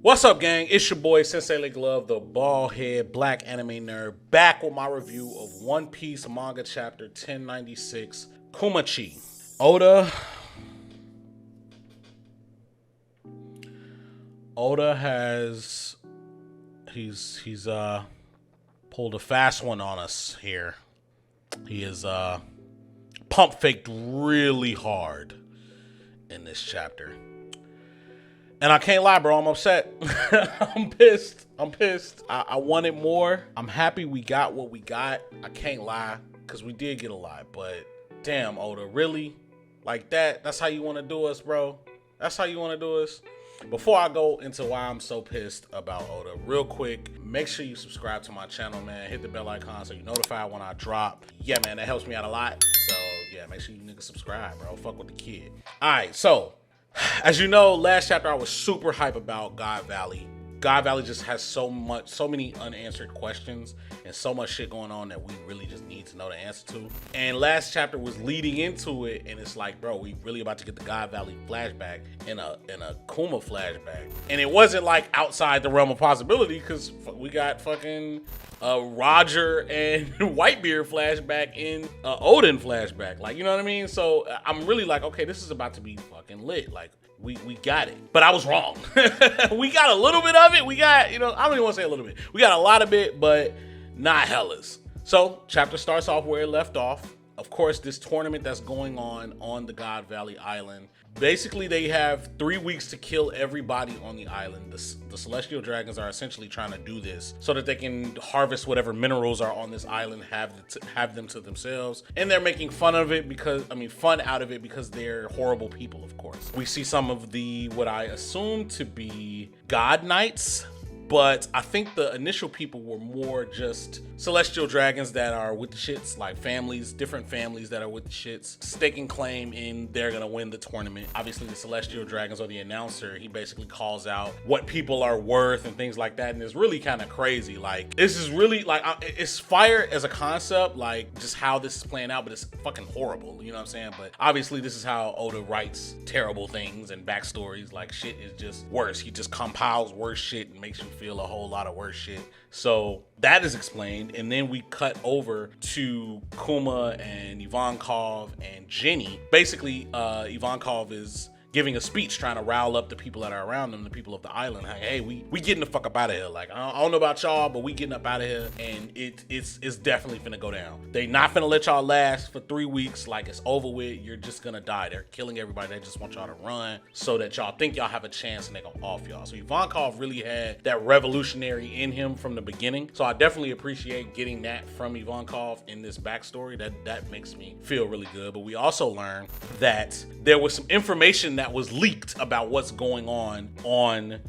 What's up, gang? It's your boy Sensei Leg Love, the bald head black anime nerd, back with my review of One Piece manga chapter 1096, Kumachi. Oda has he's pulled a fast one on us here. He is pump faked really hard in this chapter. And I can't lie, bro, I'm upset. I'm pissed. I wanted more. I'm happy we got what we got. I can't lie, because we did get a lot. But damn, Oda, really? Like that? That's how you want to do us, bro? That's how you want to do us? Before I go into why I'm so pissed about Oda, real quick, make sure you subscribe to my channel, man. Hit the bell icon so you're notified when I drop. Yeah, man, that helps me out a lot. So, yeah, make sure you niggas subscribe, bro. Fuck with the kid. All right, so as you know, last chapter I was super hype about God Valley. God Valley just has so many unanswered questions and so much shit going on that we really just need to know the answer to. And last chapter was leading into it, and it's like, bro, we really about to get the God Valley flashback and a Kuma flashback. And it wasn't like outside the realm of possibility, because we got fucking Roger and Whitebeard flashback in Odin flashback. Like, you know what I mean? So I'm really like, okay, this is about to be fucking lit. Like, we got it. But I was wrong. We got a little bit of it. We got, I don't even want to say a little bit. We got a lot of it, but not hellas. So chapter starts off where it left off. Of course, this tournament that's going on the God Valley Island. Basically, they have 3 weeks to kill everybody on the island. The Celestial Dragons are essentially trying to do this so that they can harvest whatever minerals are on this island, have them to themselves. And they're making fun out of it because they're horrible people, of course. We see some of the, what I assume to be God Knights, but I think the initial people were more just celestial dragons that are with the shits, like families, different families that are with the shits, staking claim in they're gonna win the tournament. Obviously, the celestial dragons, or the announcer, he basically calls out what people are worth and things like that, and it's really kind of crazy. Like, this is really, like, it's fire as a concept, like, just how this is playing out, but it's fucking horrible, you know what I'm saying? But obviously, this is how Oda writes terrible things and backstories. Like, shit is just worse. He just compiles worse shit and makes you feel a whole lot of worse shit. So that is explained, and then we cut over to Kuma and Ivankov and Jenny. Basically, Ivankov is giving a speech trying to rile up the people that are around them, the people of the island. Like, hey, we getting the fuck up out of here. Like, I don't know about y'all, but we getting up out of here, and it's definitely finna go down. They not finna let y'all last for 3 weeks. Like, it's over with. You're just gonna die. They're killing everybody. They just want y'all to run so that y'all think y'all have a chance, and they gonna off y'all. So Ivankov really had that revolutionary in him from the beginning. So I definitely appreciate getting that from Ivankov in this backstory. That makes me feel really good. But we also learned that there was some information that was leaked about what's going on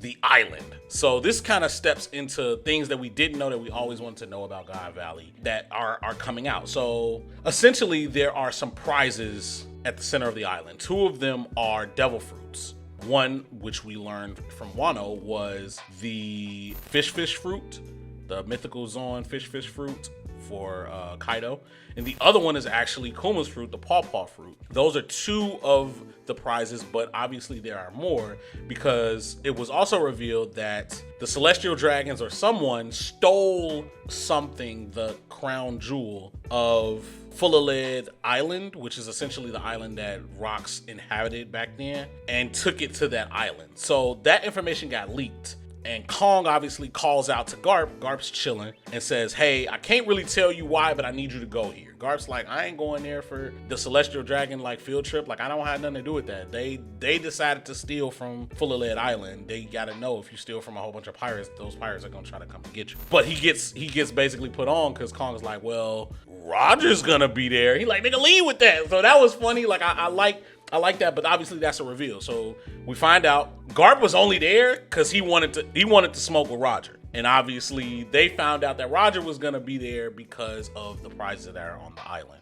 the island. So this kind of steps into things that we didn't know that we always wanted to know about God Valley that are coming out. So essentially, there are some prizes at the center of the island. 2 of them are devil fruits. One, which we learned from Wano, was the fish fruit, the mythical Zoan fish fruit for Kaido. And the other one is actually Kuma's fruit, the pawpaw fruit. Those are 2 of the prizes, but obviously there are more, because it was also revealed that the Celestial Dragons or someone stole something, the crown jewel of Fulalead Island, which is essentially the island that Rocks inhabited back then, and took it to that island. So that information got leaked. And Kong obviously calls out to Garp. Garp's chilling and says, hey, I can't really tell you why, but I need you to go here. Garp's like, I ain't going there for the Celestial Dragon like field trip. Like, I don't have nothing to do with that. They decided to steal from Fulalead Island. They gotta know, if you steal from a whole bunch of pirates, those pirates are gonna try to come and get you. But he gets basically put on because Kong's like, well, Roger's gonna be there. He like, nigga, leave with that. So that was funny. Like, I like that, but obviously that's a reveal. So we find out Garp was only there because he wanted to smoke with Roger. And obviously they found out that Roger was gonna be there because of the prizes that are on the island.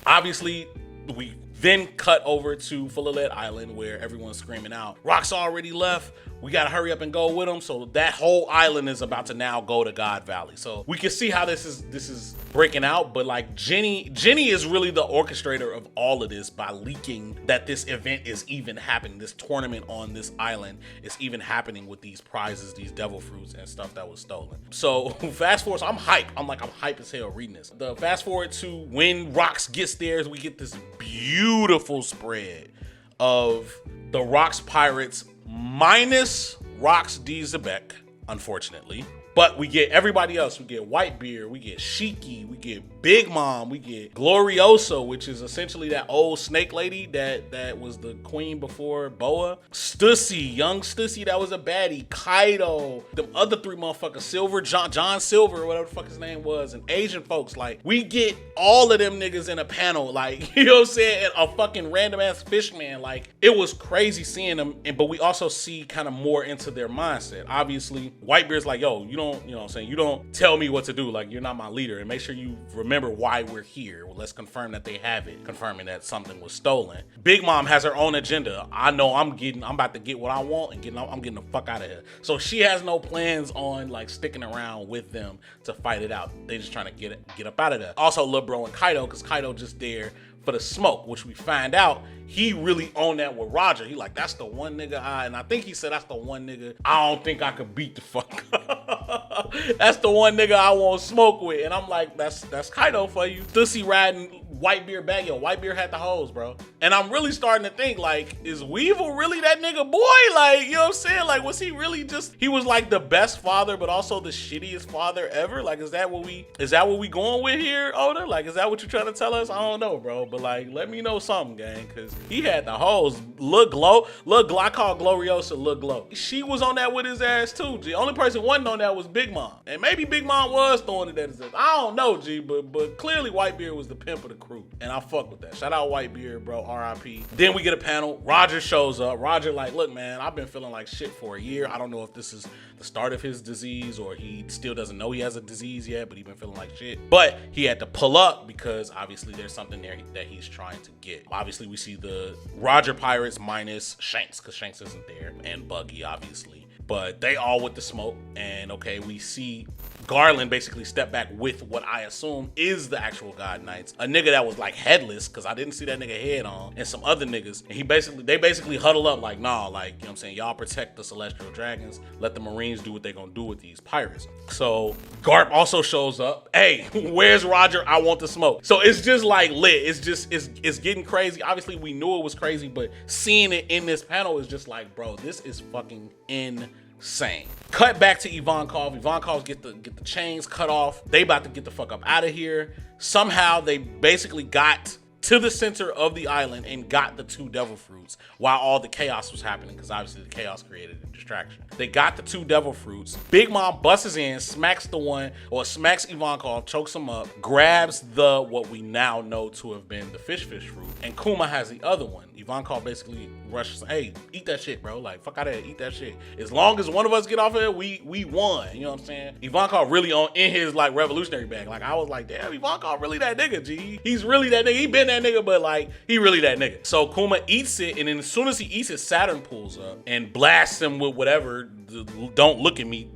Obviously, we Then cut over to Full of Lead Island where everyone's screaming out, Rock's already left. We gotta hurry up and go with him. So that whole island is about to now go to God Valley. So we can see how this is breaking out. But like Jenny is really the orchestrator of all of this by leaking that this event is even happening. This tournament on this island is even happening with these prizes, these devil fruits and stuff that was stolen. So fast forward, so I'm hype. I'm hype as hell reading this. The fast forward to when Rocks gets there, we get this beautiful spread of the Rocks Pirates minus Rocks D. Zebek, unfortunately. But we get everybody else. We get Whitebeard, we get Shiki, we get Big Mom, we get Glorioso, which is essentially that old snake lady that was the queen before Boa. Stussy, young Stussy, that was a baddie. Kaido, them other three motherfuckers, Silver, John Silver, whatever the fuck his name was, and Asian folks. Like, we get all of them niggas in a panel, like, you know what I'm saying? And a fucking random ass fishman. Like, it was crazy seeing them, but we also see kind of more into their mindset. Obviously, Whitebeard's like, yo, you know what I'm saying? You don't tell me what to do. Like, you're not my leader. And make sure you remember why we're here. Well, let's confirm that they have it. Confirming that something was stolen. Big Mom has her own agenda. I know I'm about to get what I want and I'm getting the fuck out of here. So she has no plans on like sticking around with them to fight it out. They just trying to get up out of there. Also, Lil Bro and Kaido, because Kaido just there for the smoke, which we find out he really owned that with Roger. He like, that's the one nigga and I think he said that's the one nigga I don't think I could beat the fuck up. That's the one nigga I won't smoke with. And I'm like, that's Kaido for you. Stussy riding Whitebeard back. Yo, Whitebeard had the hoes, bro. And I'm really starting to think, like, is Weevil really that nigga boy? Like, you know what I'm saying? Like, was he really just, he was like the best father, but also the shittiest father ever? Like, is that what we going with here, Oda? Like, is that what you're trying to tell us? I don't know, bro. But like, let me know something, gang, because he had the hoes. Look Glow, I call Gloriosa Look Glow. She was on that with his ass too, G. The only person who wasn't on that was Big Mom. And maybe Big Mom was throwing it at his ass. I don't know, G, but clearly Whitebeard was the pimp of the crew. And I fuck with that. Shout out Whitebeard, bro. R.I.P. Then we get a panel. Roger shows up. Roger like, look, man, I've been feeling like shit for a year. I don't know if this is the start of his disease or he still doesn't know he has a disease yet, but he's been feeling like shit. But he had to pull up because obviously there's something there that he's trying to get. Obviously, we see the Roger Pirates minus Shanks, because Shanks isn't there, and Buggy, obviously. But they all with the smoke, and okay, we see Garland basically step back with what I assume is the actual God Knights. A nigga that was like headless, because I didn't see that nigga head on, and some other niggas. And they basically huddle up like, nah, like, you know what I'm saying, y'all protect the Celestial Dragons, let the Marines do what they gonna do with these pirates. So Garp also shows up. Hey, where's Roger? I want the smoke. So it's just like lit. It's getting crazy. Obviously we knew it was crazy, but seeing it in this panel is just like, bro, this is fucking insane. Cut back to Ivankov. Ivankov's get the chains cut off. They about to get the fuck up out of here. Somehow they basically got to the center of the island and got the two devil fruits while all the chaos was happening, because obviously the chaos created a distraction. They got the two devil fruits. Big Mom busts in, smacks Ivankov, chokes him up, grabs the what we now know to have been the fish fruit, and Kuma has the other one. Ivankov basically rushes, hey, eat that shit, bro. Like, fuck out of here, eat that shit. As long as one of us get off of here, we won. You know what I'm saying? Ivankov really in his like revolutionary bag. Like, I was like, damn, Ivankov really that nigga, G. He's really that nigga. He been that nigga, but like, he really that nigga. So Kuma eats it, and then as soon as he eats it, Saturn pulls up and blasts him with whatever the don't look at me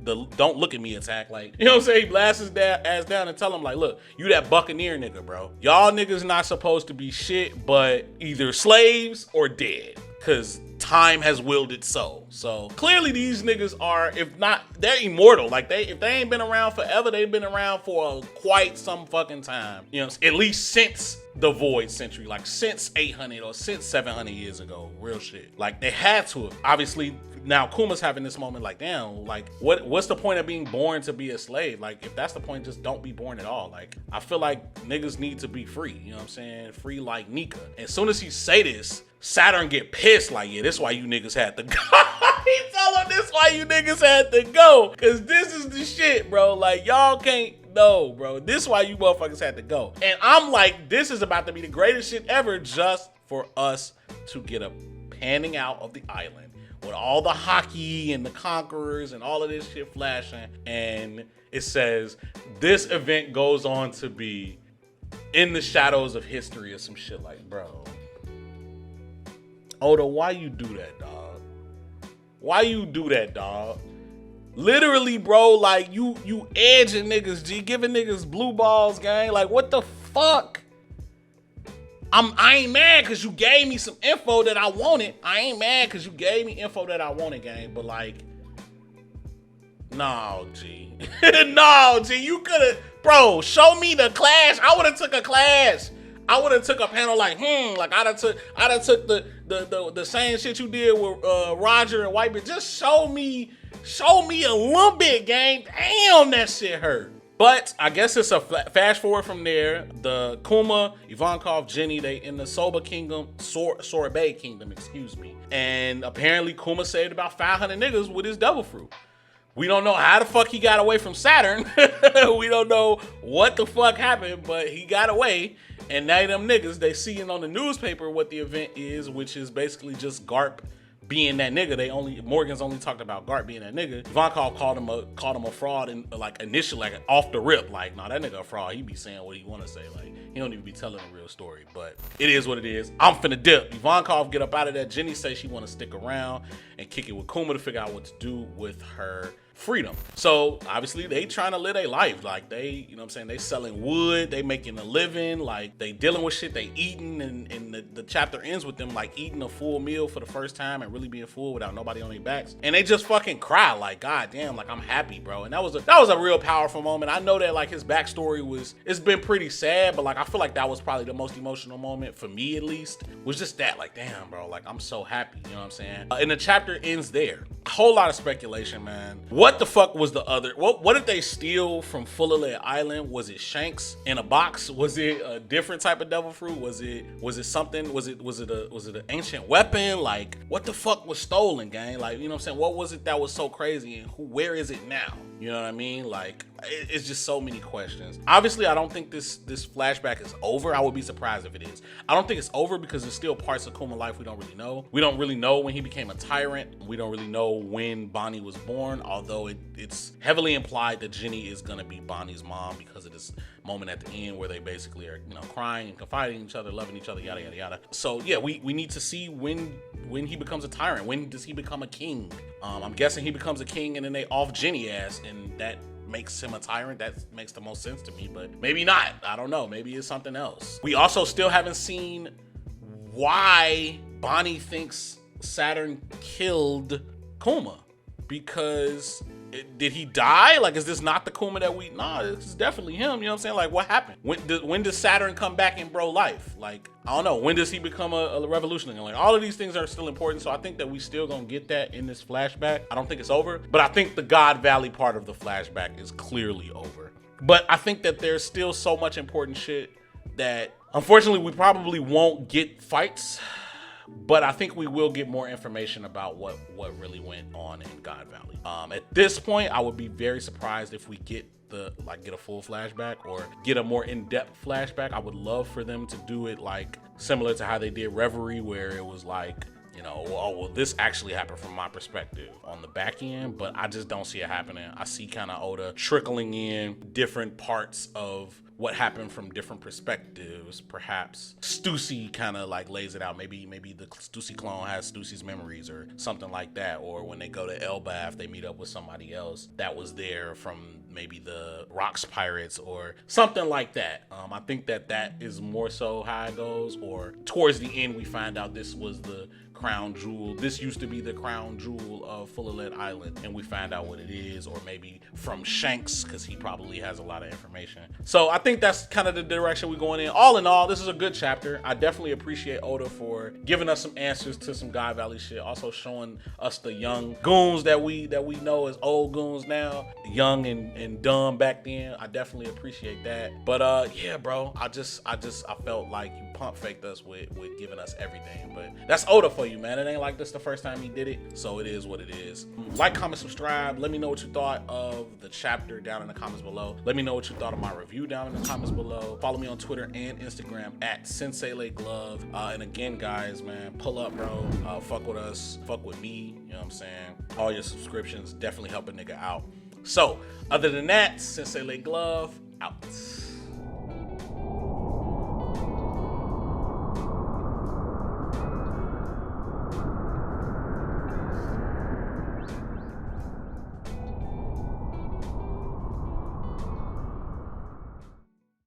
attack. Like, you know what I'm saying? He blasts his ass down and tell him like, look, you that Buccaneer nigga, bro. Y'all niggas not supposed to be shit, but either slaves or dead, because time has willed it so. So clearly these niggas are, if not, they're immortal. Like, if they ain't been around forever, they've been around for quite some fucking time. You know, at least since the Void Century, like since 800 or since 700 years ago. Real shit. Like, they had to have. Obviously, now Kuma's having this moment like, damn, like, what's the point of being born to be a slave? Like, if that's the point, just don't be born at all. Like, I feel like niggas need to be free. You know what I'm saying? Free like Nika. As soon as he say this, Saturn get pissed like, yeah, this why you niggas had to go. He tell him this why you niggas had to go, because this is the shit, bro. Like, y'all can't, no, bro. This why you motherfuckers had to go. And I'm like, this is about to be the greatest shit ever, just for us to get a panning out of the island with all the hockey and the conquerors and all of this shit flashing. And it says, this event goes on to be in the shadows of history or some shit. Like, bro, Oda, why you do that, dog? Why you do that, dog? Literally, bro, like you edging niggas, G, giving niggas blue balls, gang. Like, what the fuck? I ain't mad because you gave me some info that I wanted. I ain't mad because you gave me info that I wanted, gang. But like, no, G. No, G, you could have, bro, show me the class. I would have took a class. I would have took a panel like, like I'd have took the same shit you did with Roger and Whitebeard. Just show me a little bit, gang. Damn, that shit hurt. But I guess it's a fast forward from there. The Kuma, Ivankov, Jenny, they in the Soba Kingdom, Sorbet Kingdom, excuse me. And apparently Kuma saved about 500 niggas with his devil fruit. We don't know how the fuck he got away from Saturn. We don't know what the fuck happened, but he got away. And now them niggas, they seeing on the newspaper what the event is, which is basically just Garp being that nigga. Morgan's only talked about Garp being that nigga. Ivankov called him a fraud and like initially, like off the rip, like, nah, that nigga a fraud. He be saying what he want to say. Like, he don't even be telling a real story, but it is what it is. I'm finna dip. Ivankov get up out of that. Jenny say she want to stick around and kick it with Kuma to figure out what to do with her freedom. So obviously they trying to live their life. Like they, you know what I'm saying? They selling wood, they making a living, like they dealing with shit, they eating, and the chapter ends with them like eating a full meal for the first time and really being full without nobody on their backs. And they just fucking cry like, God damn, like I'm happy, bro. And that was a real powerful moment. I know that like his backstory it's been pretty sad, but like I feel like that was probably the most emotional moment for me, at least, was just that, like, damn, bro, like I'm so happy, you know what I'm saying? And the chapter ends there. A whole lot of speculation, man. What the fuck was the other? What did they steal from Fullerlet Island? Was it Shanks in a box? Was it a different type of devil fruit? Was it something? Was it an ancient weapon? Like, what the fuck was stolen, gang? Like, you know what I'm saying? What was it that was so crazy, and where is it now? You know what I mean? Like, it's just so many questions. Obviously, I don't think this flashback is over. I would be surprised if it is. I don't think it's over because there's still parts of Kuma life we don't really know. We don't really know when he became a tyrant. We don't really know when Bonnie was born, although it's heavily implied that Jenny is gonna be Bonnie's mom because of this moment at the end where they basically are, you know, crying and confiding in each other, loving each other, yada yada yada. So yeah, we need to see when he becomes a tyrant. When does he become a king? I'm guessing he becomes a king and then they off Jenny ass, and that makes him a tyrant. That makes the most sense to me, but maybe not. I don't know. Maybe it's something else. We also still haven't seen why Bonnie thinks Saturn killed Kuma, because did he die? Like, is this not the Kuma that nah, this is definitely him. You know what I'm saying? Like, what happened? When does Saturn come back in bro life? Like, I don't know. When does he become a revolutionary? Like, all of these things are still important. So I think that we still gonna get that in this flashback. I don't think it's over, but I think the God Valley part of the flashback is clearly over. But I think that there's still so much important shit that unfortunately we probably won't get fights. But I think we will get more information about what really went on in God Valley. At this point, I would be very surprised if we get a full flashback or get a more in-depth flashback. I would love for them to do it like similar to how they did Reverie, where it was like, you know, oh, well, this actually happened from my perspective on the back end, but I just don't see it happening. I see kind of Oda trickling in different parts of what happened from different perspectives. Perhaps Stussy kind of like lays it out. Maybe the Stussy clone has Stussy's memories or something like that. Or when they go to Elbaf, they meet up with somebody else that was there from maybe the Rocks Pirates or something like that. I think that is more so how it goes. Or towards the end, we find out this was the crown jewel. This used to be the crown jewel of Fullerlet Island, and we find out what it is. Or maybe from Shanks, because he probably has a lot of information. So I think that's kind of the direction we're going in. All in all, this is a good chapter. I definitely appreciate Oda for giving us some answers to some God Valley shit. Also showing us the young goons that we know as old goons now, young and dumb back then. I definitely appreciate that. But yeah, bro, I felt like you pump faked us with giving us everything. But that's Oda for you, man. It ain't like this the first time he did it, so it is what it is. Like, comment, subscribe. Let me know what you thought of the chapter down in the comments below. Let me know what you thought of my review down in the comments below. Follow me on Twitter and Instagram at SenseiLakeGlove. And again, guys, man, pull up, bro. Fuck with us, fuck with me. You know what I'm saying? All your subscriptions definitely help a nigga out. So other than that, Sensei Lake Glove out.